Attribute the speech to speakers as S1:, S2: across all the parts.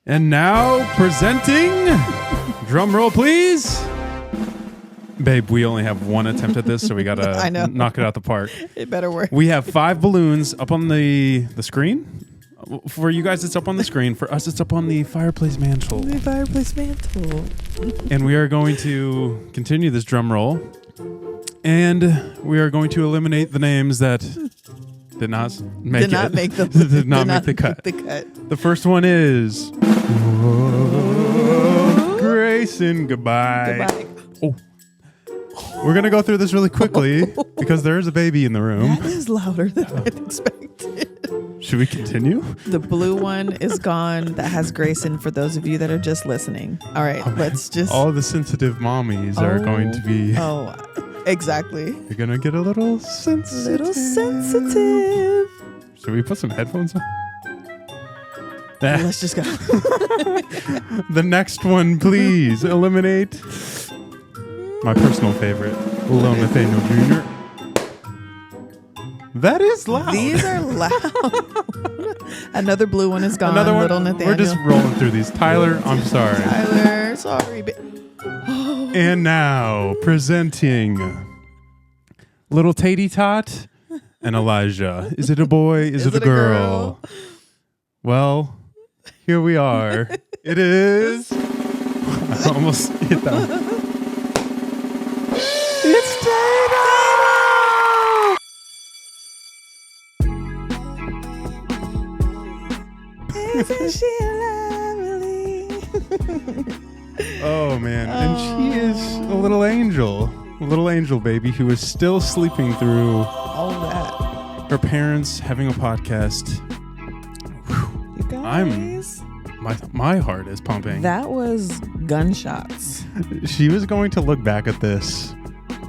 S1: And now presenting, drum roll please. Babe, we only have one attempt at this, so we gotta knock it out the park.
S2: It better work.
S1: We have 5 balloons up on the screen. For you guys, it's up on the screen. For us, it's up on the fireplace mantle.
S2: The fireplace mantle.
S1: And we are going to continue this drum roll. And we are going to eliminate the names that did not make the cut. The first one is Grayson. Goodbye. Oh. We're going to go through this really quickly because there is a baby in the room.
S2: That is louder than I expected.
S1: Should we continue?
S2: The blue one is gone. That has Grayson for those of you that are just listening. All right, let's just...
S1: All the sensitive mommies are going to be...
S2: Oh, exactly.
S1: You're going to get a little sensitive. Should we put some headphones on?
S2: Let's just go.
S1: The next one, please. Eliminate my personal favorite, little Nathaniel Jr. That is loud.
S2: These are loud. Another blue one is gone.
S1: Another one.
S2: Little Nathaniel.
S1: We're just rolling through these. Tyler, I'm sorry.
S2: Tyler, sorry.
S1: And now presenting little Tatey Tot and Elijah. Is it a boy? Is it a girl? Well, here we are. It is. I almost hit that. It's Tato!
S2: Isn't she lovely?
S1: Oh, man. And she is a little angel baby who is still sleeping through
S2: all that.
S1: Her parents having a podcast.
S2: You guys.
S1: My heart is pumping.
S2: That was gunshots.
S1: She was going to look back at this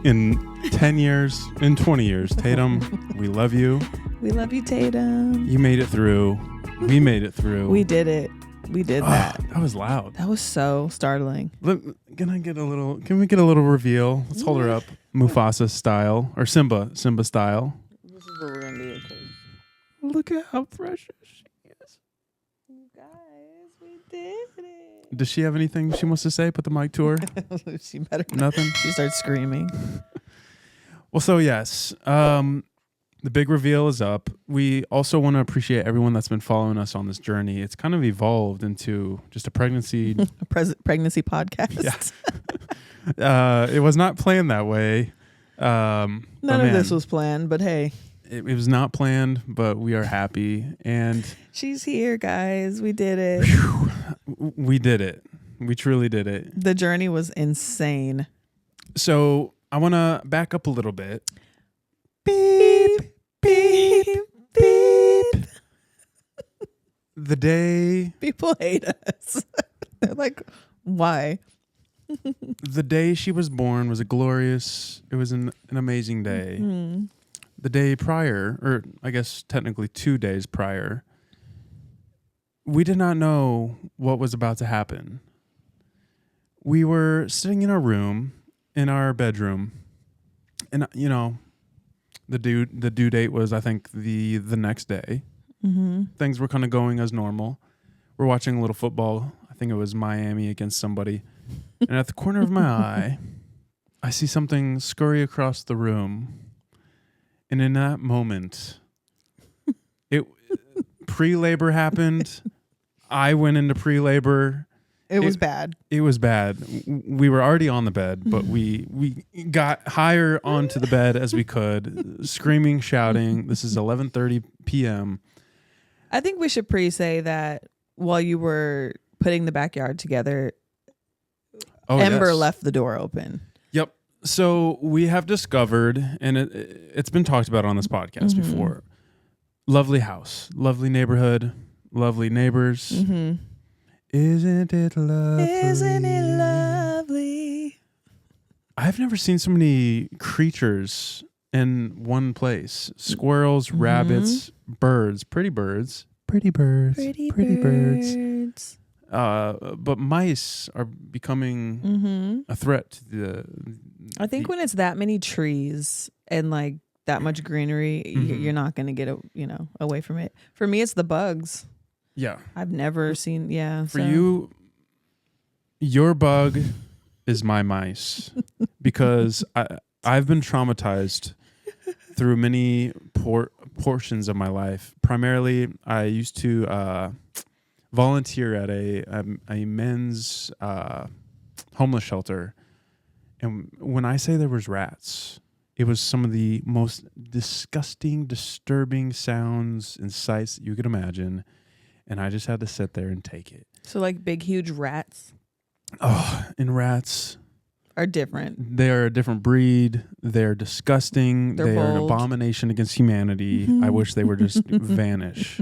S1: in 10 years, in 20 years. Tatum, we love you.
S2: We love you, Tatum.
S1: You made it through. We made it through.
S2: We did it. We did that.
S1: That was loud.
S2: That was so startling.
S1: Can we get a little reveal? Let's hold her up. Mufasa style or Simba style.
S2: This is what we're going to do.
S1: Look at how precious she is.
S2: You guys, we did it.
S1: Does she have anything she wants to say? Put the mic to her.
S2: She better
S1: Nothing.
S2: She starts screaming.
S1: Well, so yes, the big reveal is up. We also want to appreciate everyone that's been following us on this journey. It's kind of evolved into just a pregnancy
S2: pregnancy podcast.
S1: Yeah. It was not planned that way.
S2: None of this was planned, but hey.
S1: It was not planned, but we are happy. And
S2: she's here, guys. We did it.
S1: We did it. We truly did it.
S2: The journey was insane.
S1: So I want to back up a little bit.
S2: Beep, beep, beep.
S1: The day...
S2: People hate us. They're like, why?
S1: The day she was born was it was an amazing day. Mm-hmm. The day prior, or I guess technically 2 days prior, we did not know what was about to happen. We were sitting in our room, in our bedroom, and the due date was, I think, the next day. Mm-hmm. Things were kind of going as normal. We're watching a little football. I think it was Miami against somebody. And at the corner of my eye, I see something scurry across the room. And in that moment, pre-labor happened. I went into pre-labor.
S2: It was bad.
S1: It was bad. We were already on the bed, but we got higher onto the bed as we could, screaming, shouting. This is 11:30 p.m.
S2: I think we should pre-say that while you were putting the backyard together, Ember left the door open. Yep.
S1: So we have discovered, and it's been talked about on this podcast before, lovely house, lovely neighborhood, lovely neighbors. Mm-hmm. Isn't it lovely?
S2: Isn't it lovely?
S1: I've never seen so many creatures in one place. Squirrels, rabbits, birds, pretty birds. Pretty birds. But mice are becoming a threat to the...
S2: I think when it's that many trees and like that much greenery, you're not going to get away from it. For me, it's the bugs.
S1: Yeah.
S2: I've never seen. Yeah.
S1: For you, your bug is my mice because I've been traumatized through many portions of my life. Primarily, I used to volunteer at a men's homeless shelter. And when I say there was rats, it was some of the most disgusting, disturbing sounds and sights that you could imagine. And I just had to sit there and take it.
S2: So like big, huge rats.
S1: Oh, and rats
S2: are different.
S1: They are a different breed. They're disgusting.
S2: They're
S1: are an
S2: bold.
S1: abomination against humanity. I wish they would just vanish.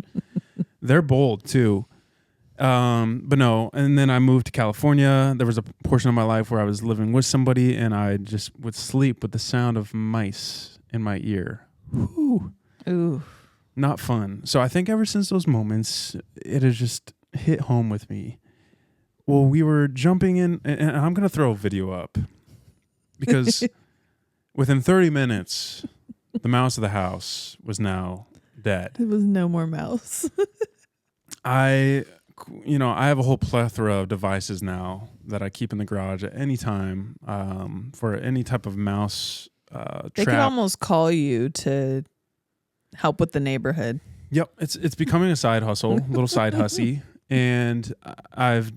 S1: They're bold too. But no, and then I moved to California. There was a portion of my life where I was living with somebody and I just would sleep with the sound of mice in my ear. Whew.
S2: Ooh.
S1: Not fun. So I think ever since those moments, it has just hit home with me. Well, we were jumping in, and I'm going to throw a video up because within 30 minutes, the mouse of the house was now dead.
S2: There was no more mouse.
S1: I have a whole plethora of devices now that I keep in the garage at any time for any type of mouse
S2: They
S1: trap.
S2: could almost call you to help with the neighborhood.
S1: Yep, it's becoming a side hustle, little side hussy. And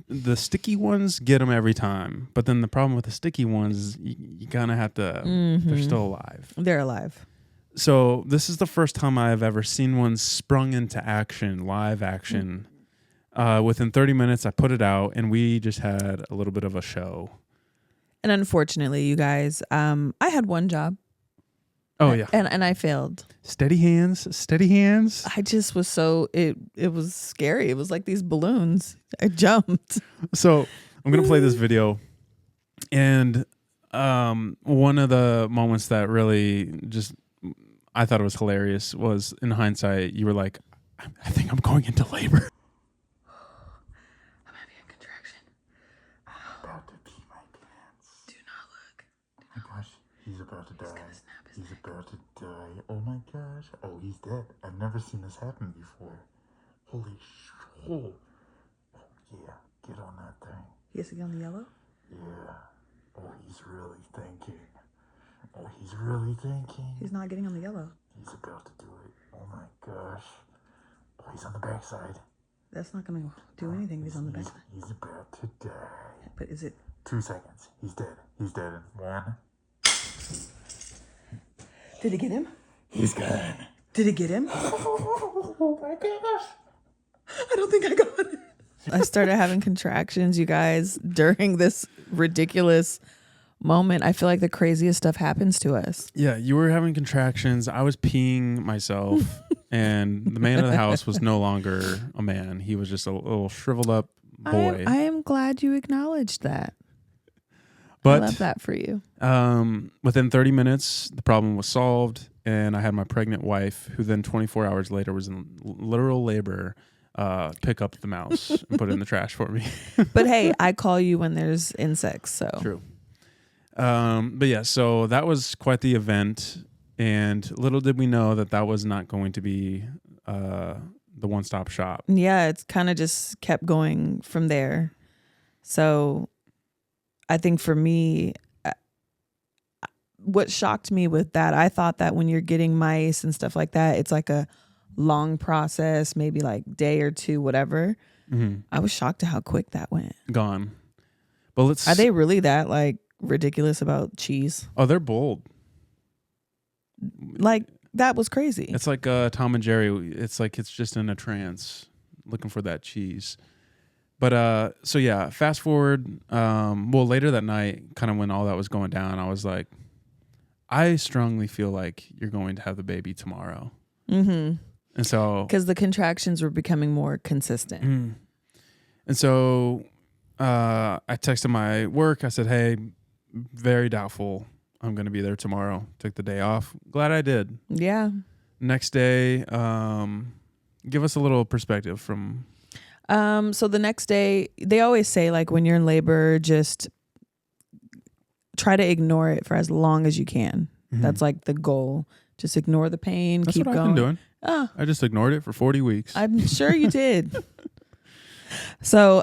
S1: the sticky ones get them every time. But then the problem with the sticky ones is you kind of have to, they're still alive.
S2: They're alive.
S1: So this is the first time I've ever seen one sprung into action, live action. Within 30 minutes, I put it out and we just had a little bit of a show. And
S2: unfortunately, you guys, I had one job.
S1: Oh, yeah.
S2: And I failed.
S1: Steady hands.
S2: I just was it was scary. It was like these balloons. I jumped.
S1: So I'm going to play this video. And one of the moments that really just, I thought it was hilarious was in hindsight, you were like, I think I'm going into labor.
S2: I'm having a contraction.
S3: I'm about to pee my pants.
S2: Do not look.
S3: Oh my gosh, he's about to die. He's about to die. Oh my gosh. Oh, he's dead. I've never seen this happen before. Holy sh! Oh yeah, get on that thing.
S2: He has to get on the yellow?
S3: Yeah. Oh, he's really thinking. Oh, he's really thinking.
S2: He's not getting on the yellow.
S3: He's about to do it. Oh my gosh. Oh, he's on the backside.
S2: That's not going to do anything if he's on the backside.
S3: He's about to die.
S2: But is it?
S3: 2 seconds. He's dead. He's dead in 1.
S2: Did it get him?
S3: He's gone.
S2: Did it get him?
S3: Oh my gosh.
S2: I don't think I got it. I started having contractions, you guys, during this ridiculous moment. I feel like the craziest stuff happens to us.
S1: Yeah, you were having contractions. I was peeing myself. And the man of the house was no longer a man. He was just a little shriveled up boy.
S2: I am glad you acknowledged that.
S1: But
S2: I love that for you.
S1: Within 30 minutes, the problem was solved. And I had my pregnant wife, who then 24 hours later was in literal labor, pick up the mouse and put it in the trash for me.
S2: But hey, I call you when there's insects. So
S1: true. But yeah, so that was quite the event. And little did we know that was not going to be the one-stop shop.
S2: Yeah, it's kind of just kept going from there. So I think for me, what shocked me with that, I thought that when you're getting mice and stuff like that, it's like a long process, maybe like day or two, whatever. Mm-hmm. I was shocked at how quick that went.
S1: Gone. But
S2: are they really that like ridiculous about cheese?
S1: Oh, they're bold.
S2: Like that was crazy.
S1: It's like Tom and Jerry. It's like it's just in a trance looking for that cheese. But so yeah, fast forward. Later that night, kind of when all that was going down, I was like, I strongly feel like you're going to have the baby tomorrow. Mm-hmm. And so
S2: because the contractions were becoming more consistent.
S1: Mm. And so I texted my work. I said, hey, very doubtful I'm going to be there tomorrow. Took the day off. Glad I did.
S2: Yeah.
S1: Next day, give us a little perspective from...
S2: So the next day, they always say, like, when you're in labor, just try to ignore it for as long as you can. Mm-hmm. That's, like, the goal. Just ignore the pain.
S1: That's
S2: keep
S1: what
S2: going.
S1: I've been doing.
S2: Oh,
S1: I just ignored it for 40 weeks.
S2: I'm sure you did. So,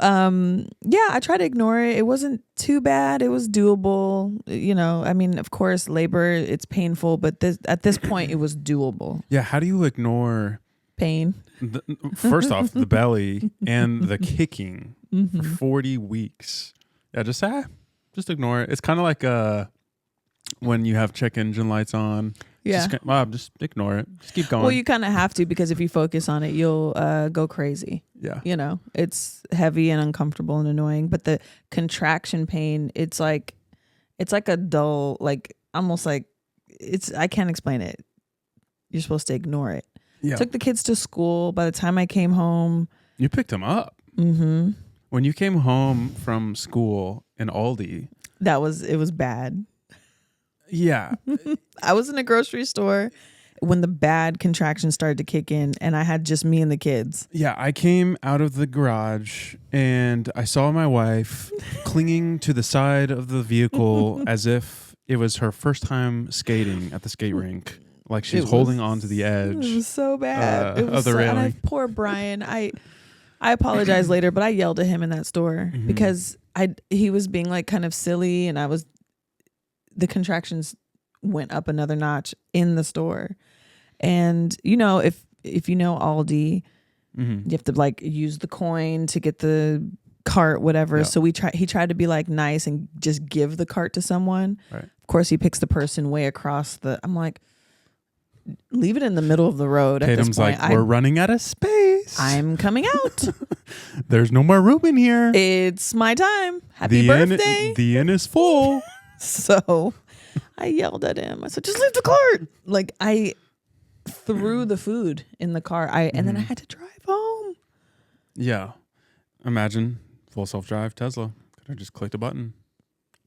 S2: yeah, I tried to ignore it. It wasn't too bad. It was doable. You know, I mean, of course, labor, it's painful, but at this point, it was doable.
S1: Yeah. How do you ignore
S2: Pain.
S1: first off the belly and the kicking for 40 weeks? Yeah, just ignore it. It's kind of like when you have check engine lights on.
S2: Yeah.
S1: Just ignore it. Just keep going.
S2: Well, you kind of have to, because if you focus on it, you'll go crazy.
S1: Yeah.
S2: You know, it's heavy and uncomfortable and annoying, but the contraction pain, it's like a dull, like almost like I can't explain it. You're supposed to ignore it.
S1: Yeah.
S2: Took the kids to school. By the time I came home,
S1: You picked them up.
S2: mm-hmm,
S1: When you came home from school in Aldi.
S2: it was bad.
S1: Yeah.
S2: I was in a grocery store when the bad contractions started to kick in, and I had just me and the kids.
S1: Yeah, I came out of the garage and I saw my wife clinging to the side of the vehicle as if it was her first time skating at the skate rink. Like she's holding on to the edge.
S2: It was so bad.
S1: Of the railing.
S2: Poor Brian. I apologize later, but I yelled at him in that store because he was being like kind of silly, and the contractions went up another notch in the store. And you know, if you know Aldi, you have to like use the coin to get the cart, whatever.
S1: Yeah.
S2: So he tried to be like nice and just give the cart to someone.
S1: Right.
S2: Of course, he picks the person way across I'm like, leave it in the middle of the road.
S1: Tatum's
S2: at this point.
S1: like, we're running out of space.
S2: I'm coming out.
S1: There's no more room in here.
S2: It's my time. Happy birthday.
S1: The inn is full.
S2: So I yelled at him. I said, just leave the cart. Like I threw the food in the car. And then I had to drive home.
S1: Yeah. Imagine full self-drive Tesla. Could have just clicked a button.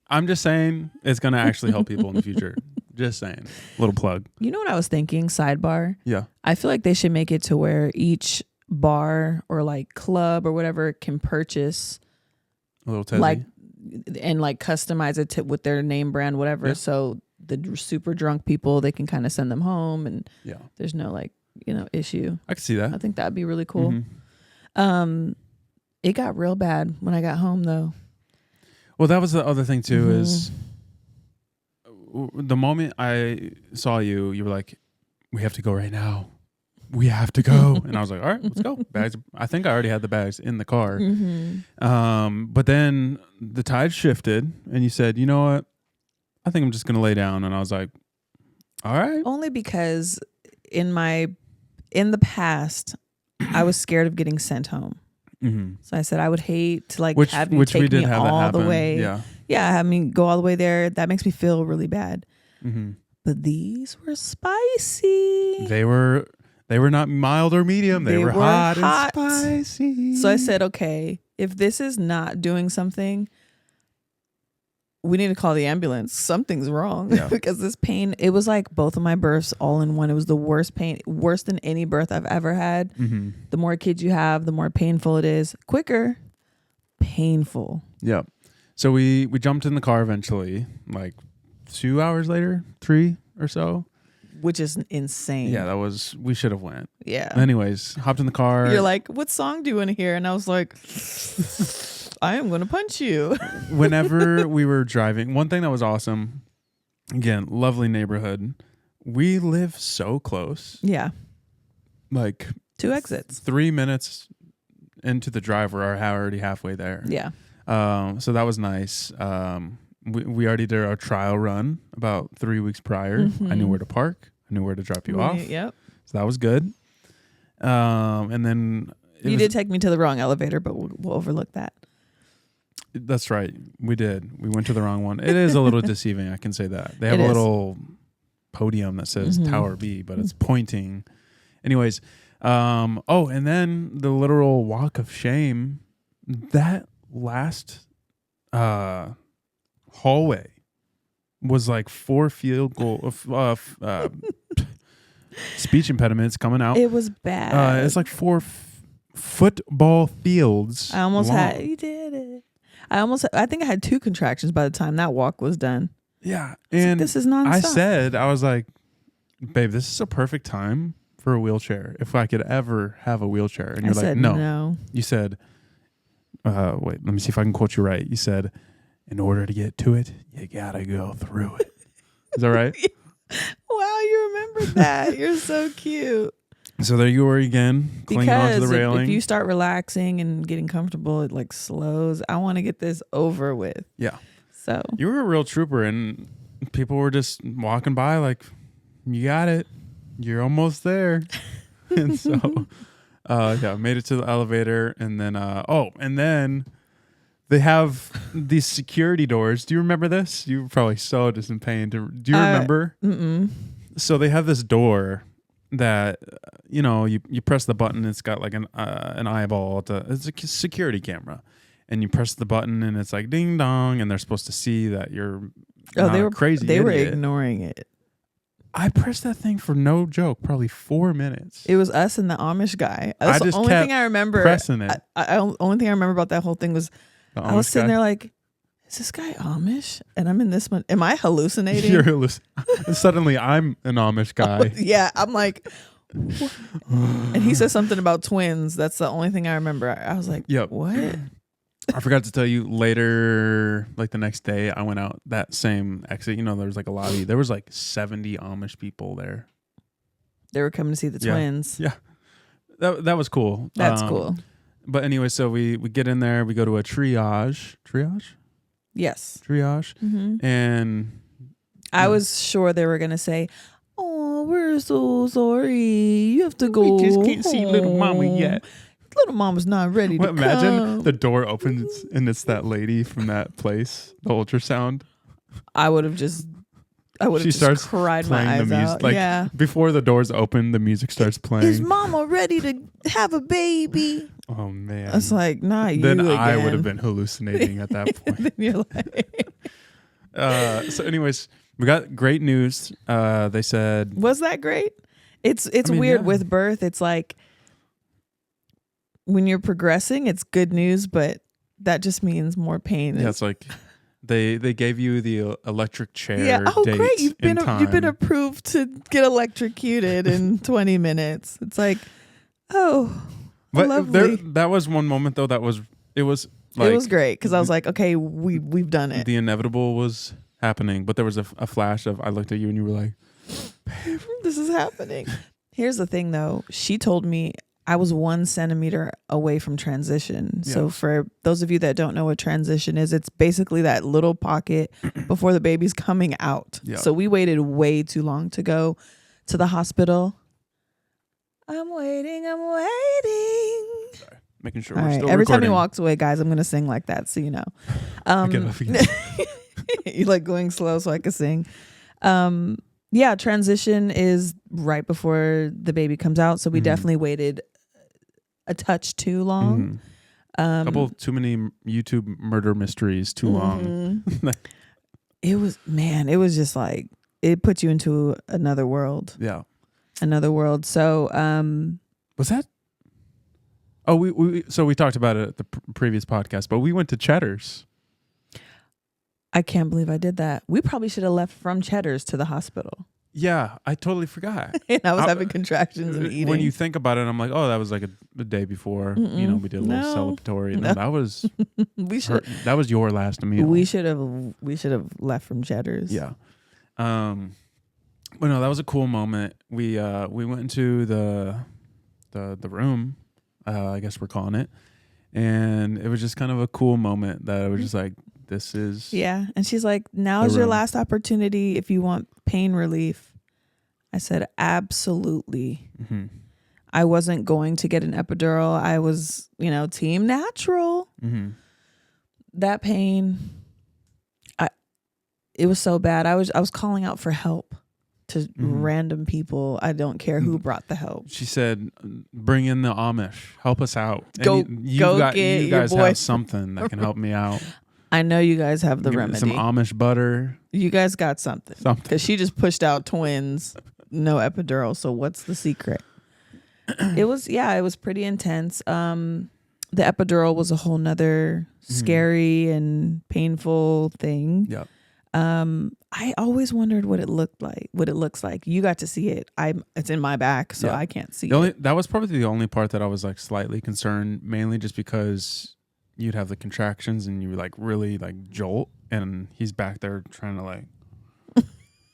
S1: I'm just saying it's going to actually help people in the future. Just saying. Little plug.
S2: You know what I was thinking? Sidebar.
S1: Yeah.
S2: I feel like they should make it to where each bar or like club or whatever can purchase
S1: A little Tesla.
S2: like and like customize it with their name brand, whatever.
S1: Yeah.
S2: So the super drunk people, they can kind of send them home, and
S1: Yeah.
S2: there's no like, you know, issue.
S1: I can see that.
S2: I think that'd be really cool.
S1: Mhm.
S2: It got real bad when I got home though.
S1: Well, that was the other thing too, is the moment I saw you, you were like, we have to go right now. We have to go. And I was like, all right, let's go. Bags. I think I already had the bags in the car. But then the tide shifted and you said, you know what? I think I'm just going to lay down. And I was like, all right.
S2: Only because in the past, I was scared of getting sent home. So I said I would hate to like have you take me all the way. Yeah, I mean, go all the way there. That makes me feel really bad. But these were spicy.
S1: They were not mild or medium. They were hot and spicy.
S2: So I said, okay, if this is not doing something, we need to call the ambulance. Something's wrong.
S1: Yeah.
S2: Because this pain, it was like both of my births all in one. It was the worst pain, worse than any birth I've ever had. The more kids you have, the more painful it is. Quicker, painful.
S1: Yeah. So we jumped in the car eventually, like 2 hours later, 3 or so.
S2: Which is insane.
S1: Yeah, we should have went.
S2: Yeah.
S1: Anyways, hopped in the car.
S2: You're like, what song do you want to hear? And I was like, I am going to punch you.
S1: Whenever we were driving, one thing that was awesome, again, lovely neighborhood. We live so close.
S2: Yeah.
S1: Like
S2: 2 exits.
S1: 3 minutes into the drive, we're already halfway there.
S2: Yeah.
S1: So that was nice. We already did our trial run about 3 weeks prior. I knew where to park. I knew where to drop you off.
S2: Yep.
S1: So that was good. And then
S2: you did take me to the wrong elevator, but we'll overlook that.
S1: That's right. We did. We went to the wrong one. It is a little deceiving. I can say that. They have
S2: It
S1: a
S2: is.
S1: little podium that says Tower B, but it's pointing. Anyways. And then the literal walk of shame, that last hallway was like 4 field goal speech impediments coming out.
S2: It was bad.
S1: It's like 4 football fields.
S2: I almost
S1: long.
S2: had. You did it. I think I had 2 contractions by the time that walk was done.
S1: Yeah,
S2: It's like,
S1: and
S2: this is nonstop.
S1: I was like, babe, this is a perfect time for a wheelchair. If I could ever have a wheelchair. And you're
S2: I said,
S1: like,
S2: no.
S1: You said, wait, let me see if I can quote you right. You said, in order to get to it, you gotta go through it. Is that right?
S2: Wow, you remembered that. You're so cute.
S1: So there you were again, clinging onto the railing.
S2: If you start relaxing and getting comfortable, it like slows. I want to get this over with.
S1: Yeah.
S2: So
S1: you were a real trooper, and people were just walking by like, you got it. You're almost there. And so, made it to the elevator, and then, and then they have these security doors. Do you remember this? You were probably so just in pain. Do you remember? So they have this door that, you press the button. It's got like an eyeball. It's a security camera. And you press the button, and it's like ding dong, and they're supposed to see that you're
S2: they were
S1: crazy.
S2: They
S1: idiot.
S2: were ignoring it.
S1: I pressed that thing for no joke, probably 4 minutes.
S2: It was us and the Amish guy. That's the only thing I remember.
S1: Pressing it.
S2: Only thing I remember about that whole thing was I was sitting there like, is this guy Amish? And I'm in this one. Am I hallucinating?
S1: You're suddenly I'm an Amish guy.
S2: Yeah, I'm like, what? And he says something about twins. That's the only thing I remember. I was like,
S1: yep.
S2: What?
S1: I forgot to tell you later, like the next day, I went out that same exit. There was like a lobby. There was like 70 Amish people there.
S2: They were coming to see the twins.
S1: Yeah. That was cool.
S2: That's cool.
S1: But anyway, so we get in there. We go to a triage. Triage?
S2: Yes.
S1: Triage.
S2: Mm-hmm.
S1: And
S2: I was sure they were going to say, oh, we're so sorry. You have to go.
S1: We just can't see little mama yet.
S2: Little mama's not ready to
S1: imagine the door opens and it's that lady from that place, the ultrasound.
S2: I would have just cried my eyes out.
S1: Like, before the doors open, the music starts playing.
S2: Is mama ready to have a baby?
S1: Oh man.
S2: I was like, not you
S1: then
S2: again.
S1: I would have been hallucinating at that point.
S2: Then you're like
S1: so anyways, we got great news. They said,
S2: was that great? It's weird with birth. It's like when you're progressing, it's good news, but that just means more pain.
S1: Yeah, it's like they gave you the electric chair.
S2: Yeah. Oh,
S1: date
S2: great! You've been approved to get electrocuted in 20 minutes. It's like, oh,
S1: but
S2: lovely.
S1: That was one moment though. It was
S2: great because I was like, okay, we've done it.
S1: The inevitable was happening, but there was a flash of, I looked at you and you were like,
S2: this is happening. Here's the thing though. She told me I was 1 centimeter away from transition. Yeah. So for those of you that don't know what transition is, it's basically that little pocket before the baby's coming out. Yeah. So we waited way too long to go to the hospital. I'm waiting.
S1: Sorry. Making sure
S2: all
S1: we're
S2: right.
S1: still
S2: Every
S1: recording.
S2: time he walks away, guys, I'm going to sing like that. So, you know. You like going slow so I can sing. Yeah, transition is right before the baby comes out. So we definitely waited a touch too long.
S1: A couple too many YouTube murder mysteries too long.
S2: It was just like, it put you into another world.
S1: Yeah.
S2: Another world. So,
S1: was that? Oh, we talked about it at the previous podcast, but we went to Cheddar's.
S2: I can't believe I did that. We probably should have left from Cheddar's to the hospital.
S1: Yeah, I totally forgot.
S2: And I was having contractions and eating.
S1: When you think about it, I'm like, oh, that was like a day before. We did a little celebratory. No, that was that was your last meal.
S2: We should have left from Cheddar's.
S1: Yeah. But no, that was a cool moment. We went into the room, I guess we're calling it, and it was just kind of a cool moment that I was just like, this is...
S2: Yeah. And she's like, now is your last opportunity if you want pain relief. I said, absolutely. Mm-hmm. I wasn't going to get an epidural. I was, team natural. Mm-hmm. That pain, it was so bad. I was calling out for help to random people. I don't care who brought the help.
S1: She said, bring in the Amish. Help us out.
S2: You
S1: guys have something that can help me out.
S2: I know you guys have the remedy.
S1: Some Amish butter.
S2: You guys got something. Because she just pushed out twins, no epidural. So what's the secret? It was pretty intense. The epidural was a whole nother scary and painful thing.
S1: Yeah.
S2: I always wondered what it looked like, what it looks like. You got to see it. It's in my back, so
S1: Yeah.
S2: I can't see it.
S1: That was probably the only part that I was like slightly concerned, mainly just because you'd have the contractions and you like really like jolt, and he's back there trying to like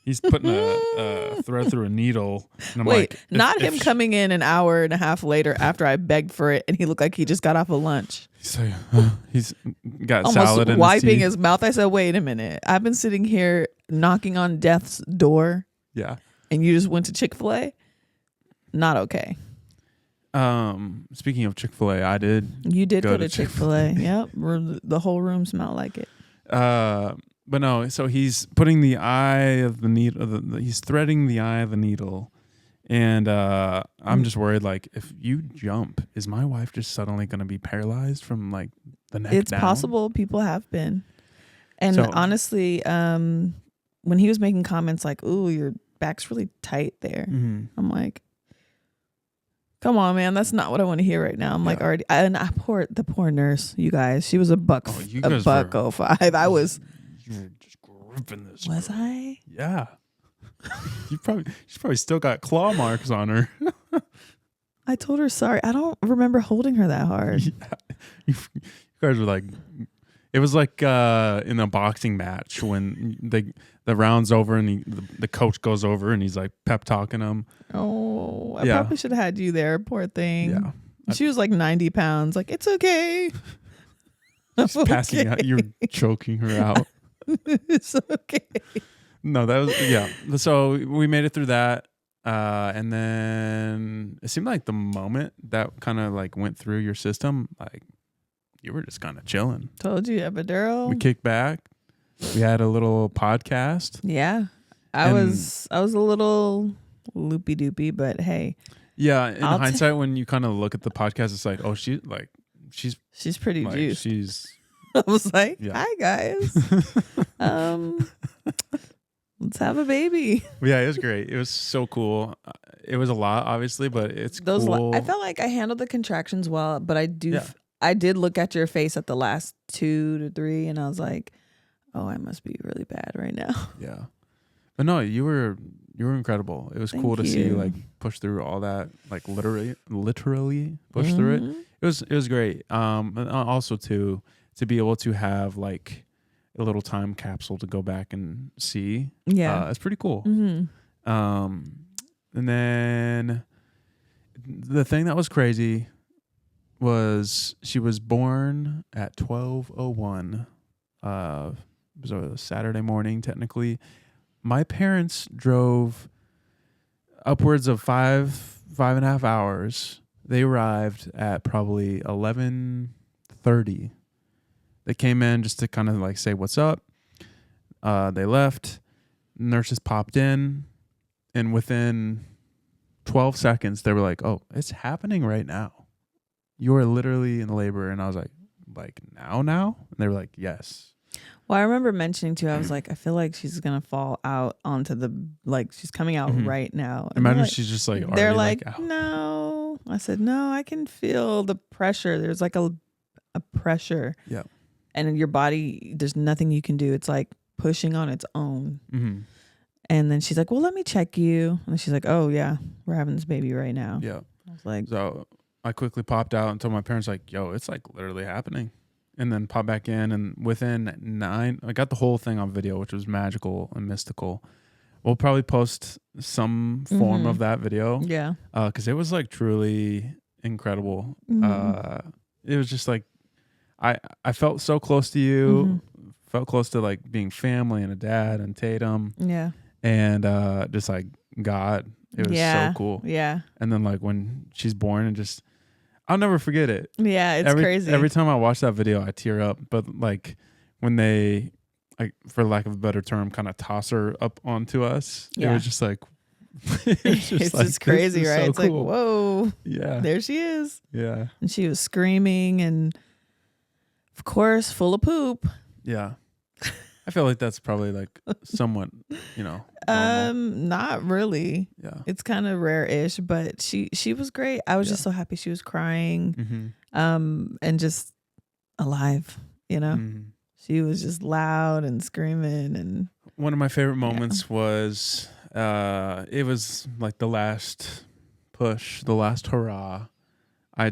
S1: he's putting a thread through a needle. And I'm
S2: Wait,
S1: like,
S2: not him coming in an hour and a half later after I begged for it, and he looked like he just got off of lunch.
S1: So he's got
S2: Almost
S1: salad in
S2: wiping
S1: his
S2: his mouth. I said, "Wait a minute! I've been sitting here knocking on death's door,
S1: yeah.
S2: and you just went to Chick-fil-A. Not okay."
S1: Speaking of Chick-fil-A, I did.
S2: You did go to
S1: Chick-fil-A.
S2: Yep, the whole room smelled like it.
S1: But no, so he's putting the eye of the needle. He's threading the eye of the needle, and I'm just worried. Like, if you jump, is my wife just suddenly going to be paralyzed from like the neck
S2: It's
S1: down?
S2: possible. People have been, and
S1: So-
S2: honestly, when he was making comments like, "Ooh, your back's really tight there,"
S1: Mhm.
S2: I'm like, "Come on, man, that's not what I want to hear right now." I'm like,
S1: Yeah.
S2: already, and the poor nurse, you guys, she was a buck,
S1: Oh, you
S2: a
S1: guys
S2: buck
S1: were-
S2: 05. I was.
S1: You were just gripping this.
S2: Was
S1: girl.
S2: I?
S1: Yeah. She's probably still got claw marks on her.
S2: I told her sorry. I don't remember holding her that hard.
S1: Yeah. You guys were like, it was like in a boxing match when the round's over and the coach goes over and he's like pep talking him.
S2: Oh, I
S1: Yeah.
S2: probably should have had you there. Poor thing.
S1: Yeah.
S2: She was like 90 pounds. Like, it's okay.
S1: She's passing out. You're choking her out.
S2: It's okay.
S1: No, that was, yeah. So we made it through that. And then it seemed like the moment that kind of like went through your system, like you were just kind of chilling.
S2: Told you, epidural.
S1: We kicked back. We had a little podcast.
S2: Yeah. I was a little loopy doopy, but hey,
S1: Yeah. In
S2: I'll
S1: hindsight, when you kind of look at the podcast, it's like, oh, she's
S2: pretty
S1: like,
S2: juiced.
S1: she's,
S2: I was like,
S1: Yeah.
S2: hi guys. Let's have a baby.
S1: yeah, it was great. It was so cool. It was a lot, obviously, but it's cool.
S2: I felt like I handled the contractions well, but I
S1: Yeah.
S2: I did look at your face at the last 2 to 3 and I was like, oh, I must be really bad right now.
S1: Yeah. But no, you were incredible. It was
S2: Thank
S1: cool to see you
S2: you.
S1: like push through all that, like literally push through it. It was great. And also to be able to have like a little time capsule to go back and see.
S2: Yeah.
S1: It's pretty cool.
S2: Mm-hmm.
S1: And then the thing that was crazy was she was born at 12:01. It was a Saturday morning, technically. My parents drove upwards of 5.5 hours. They arrived at probably 11:30. They came in just to kind of like say what's up. They left. Nurses popped in, and within 12 seconds, they were like, "Oh, it's happening right now. You are literally in labor." And I was like now? And they were like, "Yes."
S2: Well, I remember mentioning to you, I was like, I feel like she's going to fall out onto she's coming out
S1: Mhm.
S2: right now. And
S1: Imagine
S2: they're like,
S1: she's just like,
S2: they're
S1: already,
S2: like,
S1: out.
S2: no. I said, no, I can feel the pressure. There's like a pressure.
S1: Yeah.
S2: And in your body, there's nothing you can do. It's like pushing on its own.
S1: Mm-hmm.
S2: And then she's like, well, let me check you. And she's like, oh, yeah, we're having this baby right now.
S1: Yeah.
S2: I was like,
S1: So I quickly popped out and told my parents, like, yo, it's like literally happening. And then popped back in, and within 9, I got the whole thing on video, which was magical and mystical. We'll probably post some form of that video.
S2: yeah.
S1: Because it was like truly incredible.
S2: Mhm.
S1: It was just like, I felt so close to you, felt close to like being family and a dad and Tatum.
S2: Yeah.
S1: And just like God, it was so cool.
S2: Yeah.
S1: And then like when she's born, and just I'll never forget it.
S2: Yeah. It's crazy.
S1: Every time I watch that video, I tear up. But like when they, like for lack of a better term, kind of toss her up onto us, it
S2: Yeah.
S1: was just like
S2: it's
S1: like,
S2: just crazy,
S1: this is
S2: right?
S1: so
S2: It's like,
S1: cool.
S2: whoa,
S1: Yeah,
S2: there she is.
S1: yeah,
S2: And she was screaming and, of course, full of poop.
S1: yeah. I feel like that's probably like somewhat, normal.
S2: Not really.
S1: Yeah.
S2: It's kind of rare-ish, but she was great. I was just so happy she was crying,
S1: Mm-hmm.
S2: and just alive.
S1: Mm-hmm.
S2: She was just loud and screaming. And
S1: one of my favorite moments was it was like the last push, the last hurrah. I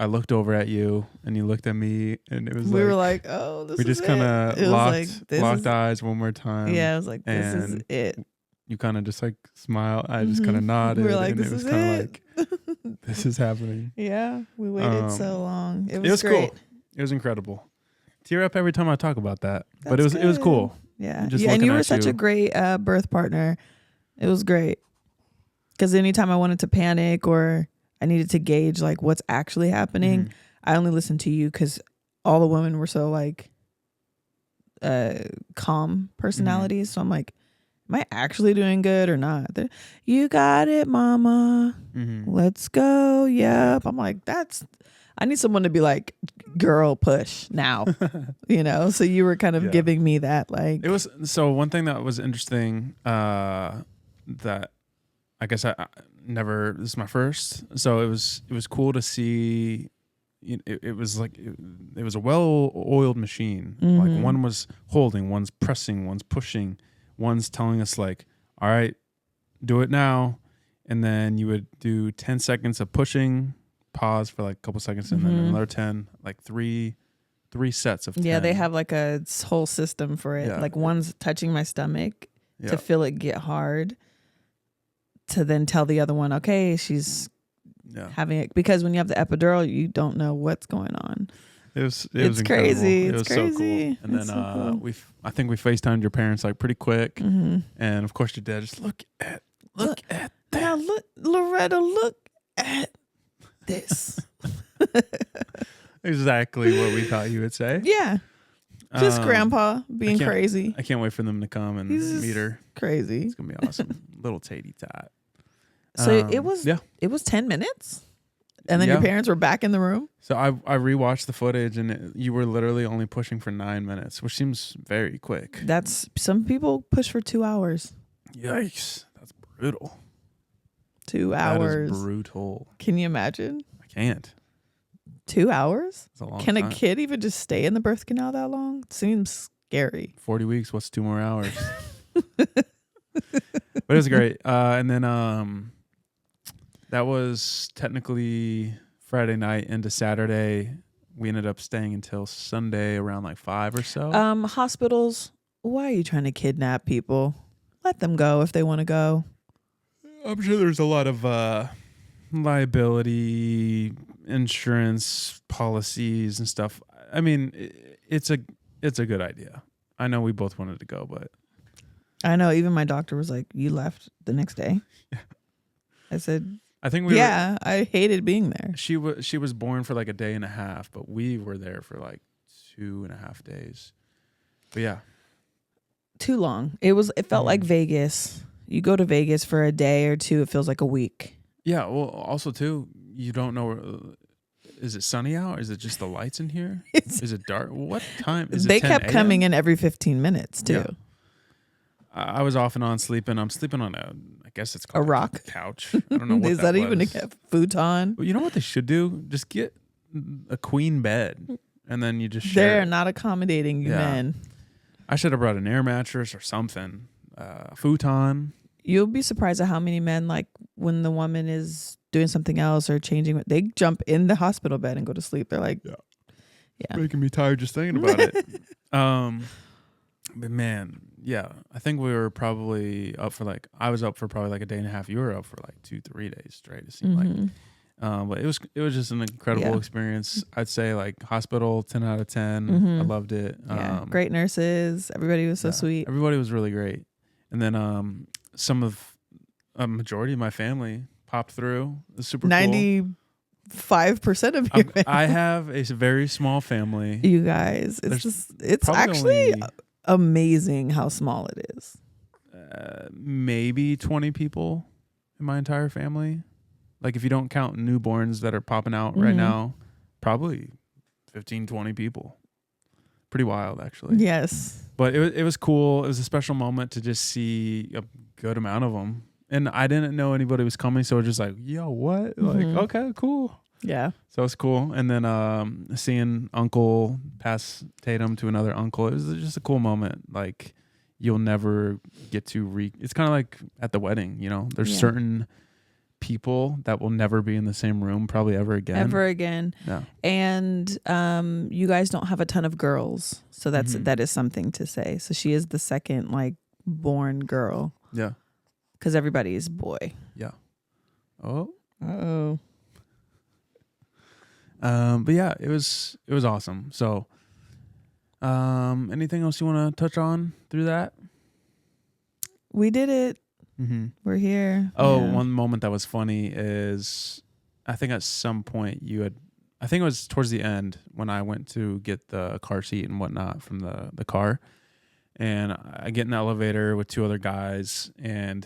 S1: looked over at you and you looked at me, and it was
S2: we were like, oh, this is it.
S1: We just kind of locked eyes one more time.
S2: Yeah, I was like, this is it.
S1: You kind of just like smile. I just kind of nodded.
S2: We were like,
S1: and
S2: this
S1: it was
S2: is
S1: kind of
S2: it.
S1: like, this is happening.
S2: Yeah, we waited so long. It was
S1: cool.
S2: great.
S1: It was incredible. Tear up every time I talk about that. But it was cool.
S2: Yeah, and you were such a great birth partner. It was great. Because anytime I wanted to panic or I needed to gauge like what's actually happening, I only listened to you because all the women were so like calm personalities. So I'm like, am I actually doing good or not? You got it, mama. Let's go. Yep. I'm like, I need someone to be like, girl, push now. So you were kind of giving me that like. It was
S1: so one thing that was interesting that I guess I never, this is my first, so it was cool to see. It was like it was a well-oiled machine. Like one was holding, one's pressing, one's pushing, one's telling us like, all right, do it now, and then you would do 10 seconds of pushing, pause for like a couple seconds, and then another 10, like three sets of 10.
S2: Yeah, they have like a whole system for it. Like one's touching my stomach to feel it get hard, to then tell the other one, okay, she's having it, because when you have the epidural, you don't know what's going on.
S1: It's
S2: crazy.
S1: It was
S2: crazy.
S1: So cool. And then I think we FaceTimed your parents like pretty quick, and of course your dad just look at that.
S2: Now look, Loretta, look at this.
S1: Exactly what we thought you would say.
S2: Yeah. Just grandpa being crazy.
S1: I can't wait for them to come and meet her.
S2: Crazy.
S1: It's gonna be awesome. Little tatey tot.
S2: So it was 10 minutes, and then your parents were back in the room.
S1: So I rewatched the footage, and you were literally only pushing for 9 minutes, which seems very quick.
S2: Some people push for 2 hours.
S1: Yikes, that's brutal.
S2: 2 hours.
S1: That is brutal.
S2: Can you imagine?
S1: I can't.
S2: 2 hours?
S1: That's a long
S2: Can
S1: time.
S2: A kid even just stay in the birth canal that long? Seems scary.
S1: 40 weeks. What's 2 more hours? But it was great. And then that was technically Friday night into Saturday. We ended up staying until Sunday around like 5 or so.
S2: Hospitals, why are you trying to kidnap people? Let them go if they want to go.
S1: I'm sure there's a lot of liability, insurance policies and stuff. I mean, it's a good idea. I know we both wanted to go, but
S2: I know even my doctor was like, "You left the next day."
S1: Yeah.
S2: I said,
S1: I think
S2: I hated being there.
S1: She was born for like a day and a half, but we were there for like 2.5 days. But yeah,
S2: too long. It felt like Vegas. You go to Vegas for a day or two, it feels like a week.
S1: Yeah. Well, also too, you don't know. Is it sunny out? Is it just the lights in here? Is it dark? What time is it?
S2: They kept coming in every 15 minutes too.
S1: Yeah. I was off and on sleeping. I'm sleeping on I guess it's called
S2: a rock
S1: couch. I don't know what
S2: is that even a futon?
S1: Well, you know what they should do? Just get a queen bed, and then you just share.
S2: They're not accommodating you, men.
S1: I should have brought an air mattress or something. Futon.
S2: You'll be surprised at how many men, like when the woman is doing something else or changing, they jump in the hospital bed and go to sleep. They're like, yeah.
S1: Making me tired just thinking about it. But man, yeah, I think we were probably I was up for probably like a day and a half. You were up for like 2-3 days straight. It seemed like, but it was just an incredible experience. I'd say like hospital 10 out of 10. I loved it.
S2: Yeah, great nurses. Everybody was so sweet.
S1: Everybody was really great. And then a majority of my family popped through. It was super
S2: 95% of your family.
S1: I have a very small family.
S2: You guys, it's actually amazing how small it is.
S1: Maybe 20 people in my entire family. Like if you don't count newborns that are popping out right now, probably 15, 20 people. Pretty wild, actually.
S2: Yes.
S1: But it was cool. It was a special moment to just see a good amount of them. And I didn't know anybody was coming, so it was just like, yo, what? Like, okay, cool.
S2: Yeah.
S1: So it's cool. And then seeing Uncle pass Tatum to another uncle, it was just a cool moment. Like, you'll never get to it's kind of like at the wedding, you know? There's certain people that will never be in the same room probably ever again. Yeah.
S2: And you guys don't have a ton of girls. So that is something to say. So she is the second, like, born girl.
S1: Yeah.
S2: Because everybody is boy.
S1: Yeah. Oh.
S2: Uh-oh.
S1: But yeah, it was awesome. So, anything else you want to touch on through that?
S2: We did it.
S1: Mm-hmm.
S2: We're here.
S1: Oh, one moment that was funny is, I think at some point I think it was towards the end when I went to get the car seat and whatnot from the car, and I get in the elevator with two other guys, and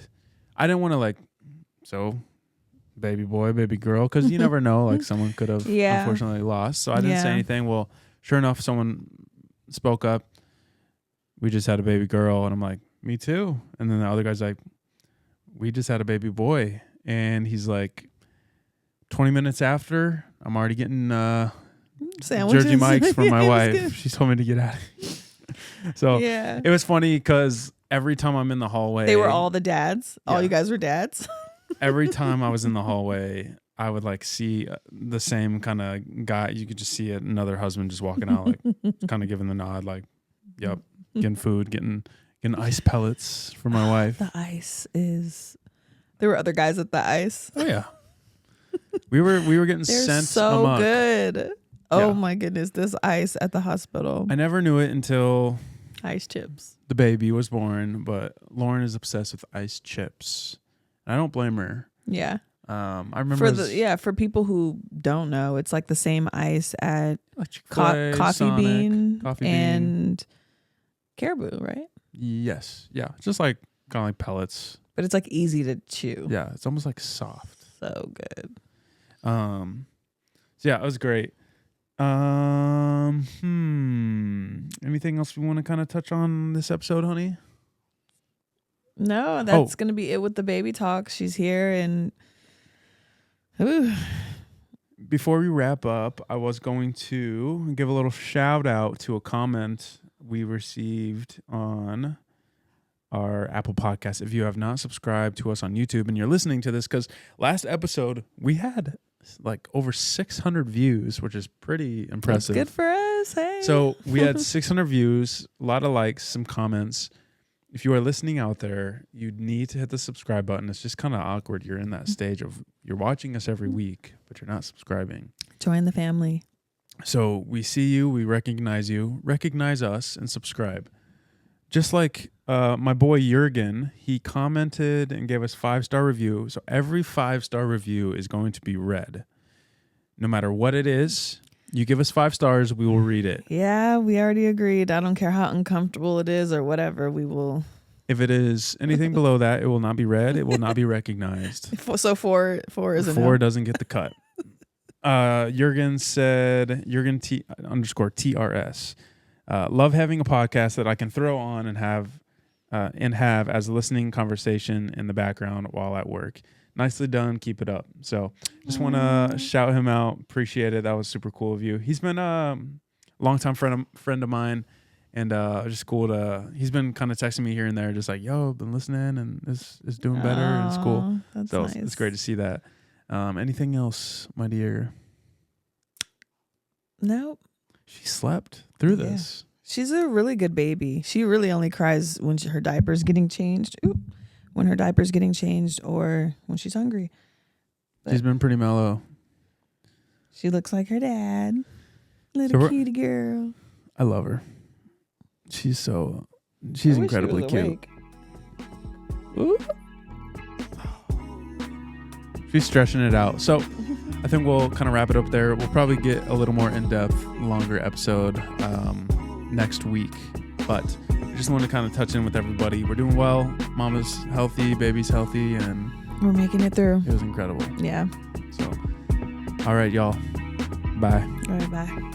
S1: I didn't want to baby boy, baby girl, because you never know, like someone could have unfortunately lost. So I didn't say anything. Well, sure enough, someone spoke up. We just had a baby girl, and I'm like, me too. And then the other guy's like, we just had a baby boy. And he's like, 20 minutes after, I'm already getting
S2: sandwiches.
S1: Jersey Mike's for my wife. She told me to get out of here. So it was funny because every time I'm in the hallway,
S2: they were all the dads. All you guys were dads.
S1: Every time I was in the hallway, I would like see the same kind of guy. You could just see another husband just walking out, like kind of giving the nod, like, yep, getting food, getting ice pellets for my wife.
S2: The ice is. There were other guys at the ice.
S1: Oh yeah, we were getting
S2: They're
S1: sent.
S2: So
S1: amok.
S2: Good. Oh my goodness, this ice at the hospital.
S1: I never knew it until
S2: ice chips.
S1: The baby was born, but Lauren is obsessed with ice chips. I don't blame her.
S2: Yeah.
S1: I remember
S2: for people who don't know, it's like the same ice at Coffee
S1: Sonic,
S2: Bean
S1: Coffee
S2: and
S1: Bean.
S2: Caribou, right?
S1: Yes. Yeah. Just like kind of like pellets.
S2: But it's like easy to chew.
S1: Yeah. It's almost like soft.
S2: So good.
S1: So yeah, it was great. Anything else we want to kind of touch on this episode, honey?
S2: No, that's going to be it with the baby talk. She's here and
S1: before we wrap up, I was going to give a little shout out to a comment we received on our Apple Podcast. If you have not subscribed to us on YouTube and you're listening to this, because last episode we had like over 600 views, which is pretty impressive.
S2: That's good for us. Hey.
S1: So we had 600 views, a lot of likes, some comments. If you are listening out there, you need to hit the subscribe button. It's just kind of awkward. You're in that stage of you're watching us every week, but you're not subscribing.
S2: Join the family.
S1: So we see you, we recognize you, recognize us, and subscribe. Just like my boy Jurgen, he commented and gave us 5-star review. So every 5-star review is going to be read. No matter what it is, you give us 5 stars, we will read it.
S2: Yeah, we already agreed. I don't care how uncomfortable it is or whatever, we will.
S1: If it is anything below that, it will not be read. It will not be recognized.
S2: So 4 isn't
S1: 4 doesn't get the cut. Jurgen said, Jurgen _TRS. Love having a podcast that I can throw on and have as a listening conversation in the background while at work. Nicely done. Keep it up. So just want to shout him out. Appreciate it. That was super cool of you. He's been a longtime friend of mine, and just cool to. He's been kind of texting me here and there, just like, "Yo, I've been listening, and this is doing better, and it's cool."
S2: That's
S1: so
S2: nice.
S1: It's great to see that. Anything else, my dear?
S2: Nope.
S1: She slept through this.
S2: She's a really good baby. She really only cries when her diaper's getting changed. When her diaper's getting changed or when she's hungry. But
S1: she's been pretty mellow.
S2: She looks like her dad. Little cutie girl.
S1: I love her. She's incredibly cute. Ooh. She's stretching it out. So I think we'll kind of wrap it up there. We'll probably get a little more in-depth, longer episode next week. But I just want to kind of touch in with everybody. We're doing well. Mama's healthy. Baby's healthy. And
S2: we're making it through.
S1: It was incredible.
S2: Yeah.
S1: So, all right, y'all. Bye.
S2: All right, bye.